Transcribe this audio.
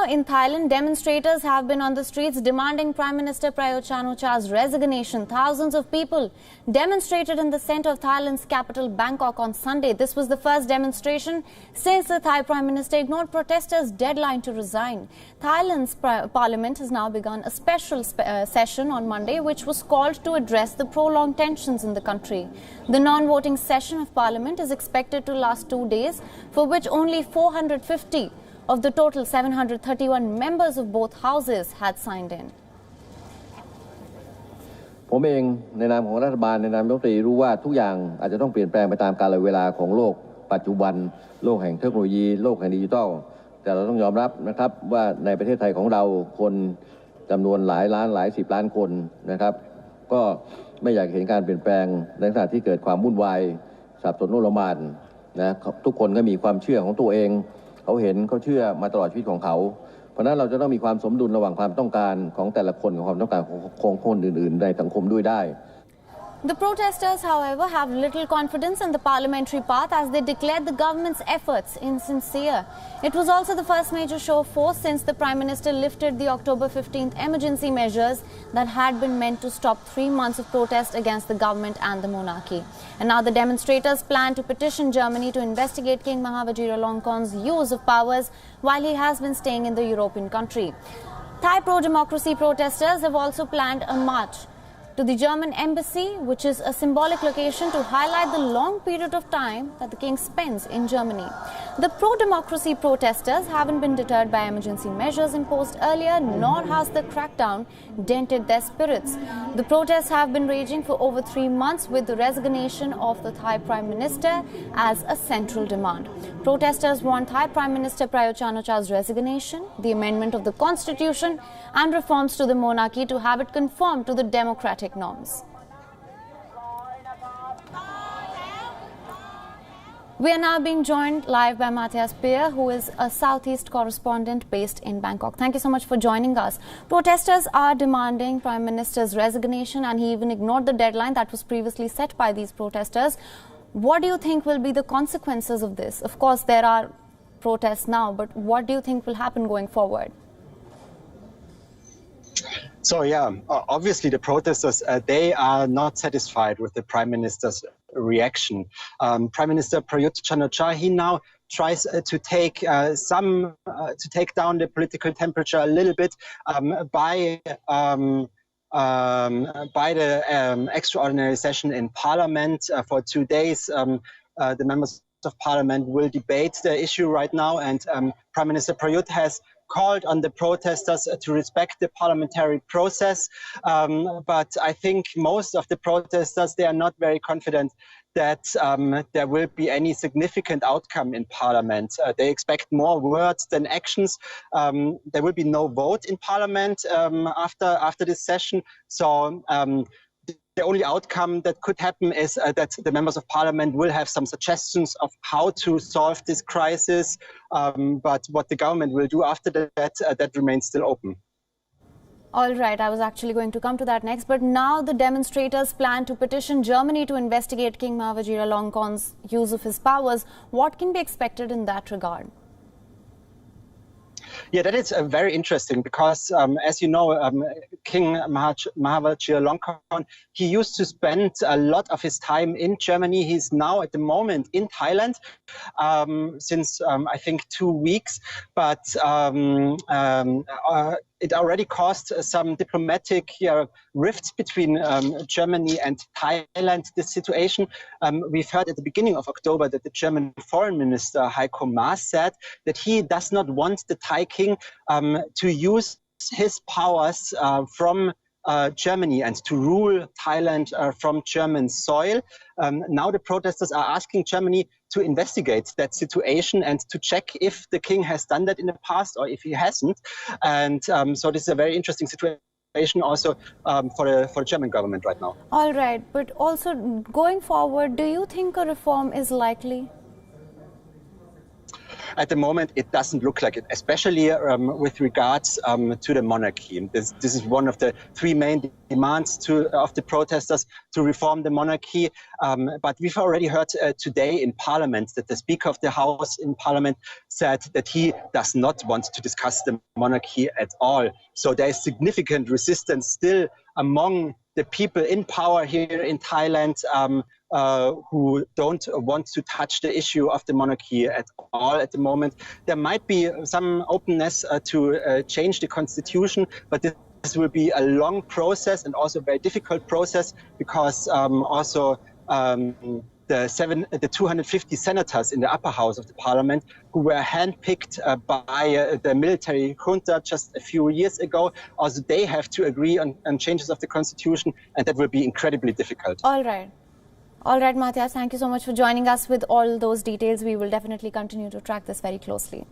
in Thailand, demonstrators have been on the streets demanding Prime Minister Prayuth Chan-ocha's resignation. Thousands of people demonstrated in the centre of Thailand's capital, Bangkok, on Sunday. This was the first demonstration since the Thai Prime Minister ignored protesters' deadline to resign. Thailand's parliament has now begun a special session on Monday, which was called to address the prolonged tensions in the country. The non-voting session of parliament is expected to last 2 days, for which only 450 of the total 731 members of both houses had signed in. ผมเองในนามของรัฐบาลในนามรัฐมนตรีรู้ว่าทุกอย่างอาจจะต้องเปลี่ยนแปลงไปตามกาลเวลาของโลกปัจจุบันโลกแห่งเทคโนโลยีโลกแห่งดิจิทัลแต่เราต้องยอมรับนะครับว่าในประเทศไทยของเราคนจำนวนหลายล้านหลาย10 ล้านคนนะครับก็ไม่อยากเห็นการเปลี่ยนแปลงในขณะที่เกิดความวุ่นวายสับสนโอลหม่านนะทุกคนก็มีความเชื่อของตัวเองเขาเห็นเขาเชื่อมาตลอดชีวิตของเขาเพราะนั้นเราจะต้องมีความสมดุลระหว่างความต้องการของแต่ละคนกับความต้องการของคนอื่นๆในสังคมด้วยได้ The protesters, however, have little confidence in the parliamentary path as they declared the government's efforts insincere. It was also the first major show of force since the Prime Minister lifted the October 15th emergency measures that had been meant to stop 3 months of protest against the government and the monarchy. And now the demonstrators plan to petition Germany to investigate King Maha Vajiralongkorn's use of powers while he has been staying in the European country. Thai pro-democracy protesters have also planned a march to the German embassy, which is a symbolic location to highlight the long period of time that the king spends in Germany. The pro-democracy protesters haven't been deterred by emergency measures imposed earlier, nor has the crackdown dented their spirits. The protests have been raging for over 3 months, with the resignation of the Thai Prime Minister as a central demand. Protesters want Thai Prime Minister Prayuth Chan-ocha's resignation, the amendment of the constitution, and reforms to the monarchy to have it conform to the democratic norms. We are now being joined live by Matthias Peer, who is a Southeast correspondent based in Bangkok. Thank you so much for joining us. Protesters are demanding Prime Minister's resignation, and he even ignored the deadline that was previously set by these protesters. What do you think will be the consequences of this? Of course, there are protests now, but what do you think will happen going forward? So yeah, obviously the protesters, they are not satisfied with the Prime Minister's reaction. Prime Minister Prayuth Chan-ocha, he now tries to take down the political temperature a little bit by the extraordinary session in Parliament for 2 days. The members of Parliament will debate the issue right now, and Prime Minister Prayuth has called on the protesters to respect the parliamentary process. But I think most of the protesters, they are not very confident that there will be any significant outcome in Parliament. They expect more words than actions. There will be no vote in Parliament after this session. So the only outcome that could happen is that the members of Parliament will have some suggestions of how to solve this crisis. But what the government will do after that remains still open. All right, I was actually going to come to that next, but now the demonstrators plan to petition Germany to investigate King Maha Vajiralongkorn's use of his powers. What can be expected in that regard? Yeah, that is very interesting because, as you know, King Maha Vajiralongkorn, he used to spend a lot of his time in Germany. He's now at the moment in Thailand since, I think, 2 weeks. But it already caused some diplomatic rifts between Germany and Thailand, this situation. We've heard at the beginning of October that the German Foreign Minister Heiko Maas said that he does not want the Thai king to use his powers from Germany and to rule Thailand from German soil. Now the protesters are asking Germany to investigate that situation and to check if the king has done that in the past or if he hasn't. And so this is a very interesting situation also for the German government right now. All right, but also going forward, do you think a reform is likely? at the moment, it doesn't look like it, especially with regards to the monarchy. This is one of the three main demands of the protesters, to reform the monarchy. But we've already heard today in Parliament that the Speaker of the House in Parliament said that he does not want to discuss the monarchy at all. So there is significant resistance still among the people in power here in Thailand, who don't want to touch the issue of the monarchy at all at the moment. There might be some openness to change the constitution, but this will be a long process and also a very difficult process, because the 250 senators in the upper house of the parliament, who were handpicked by the military junta just a few years ago, also they have to agree on changes of the constitution, and that will be incredibly difficult. All right. All right, Matthias, thank you so much for joining us with all those details. We will definitely continue to track this very closely.